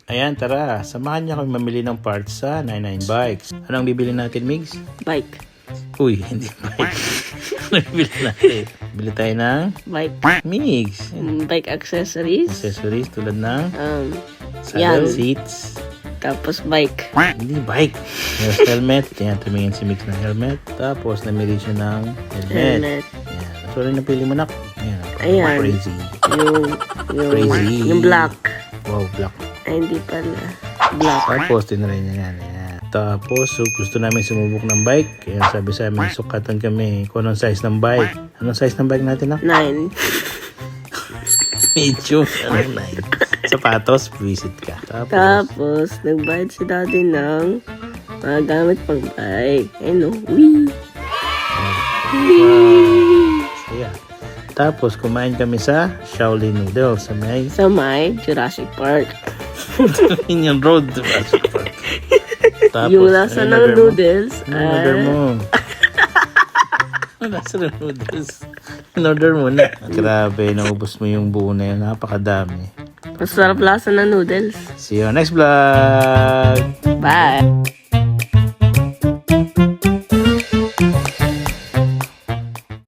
Ayan, tara. Samahan niya kami mamili ng parts sa 99 Bikes. Anong bibili natin, Migs? Bike. Uy, hindi bike. Ano bibili natin? Bili tayo ng Bike. Migs. Bike accessories. Accessories tulad ng Yan. saddle seats. Tapos bike. Hindi bike. Yung helmet. Yan, tumingin si Migs ng helmet. Tapos namili siya ng helmet. Helmet. Yan. So, ano napili mo, nak? Ayan. Crazy. Crazy. Yung black. Wow, black. Ay, hindi pala. Black. Tapos, tinry niya yan. Ayan. Tapos, so, gusto namin sumubok ng bike. Kaya sabi sa amin, sukatan kami kung anong size ng bike. Anong size ng bike natin, nak? 9. Medium. Anong nine? Sapatos, visit ka. Tapos, nagbayad si daddy ng mga gamit pang bike. Ayun o. Wee! Saya. Tapos, kumain kami sa Shaolin Noodles sa may Sa may Jurassic Park. Indian Road. Tapos, Yung lasa ng noodles Ano order mo? Ano lasa ng noodles? In-order mo na. Grabe, naubos mo yung buo na yun. Napakadami. Masarap lasa ng noodles. See you next vlog! Bye!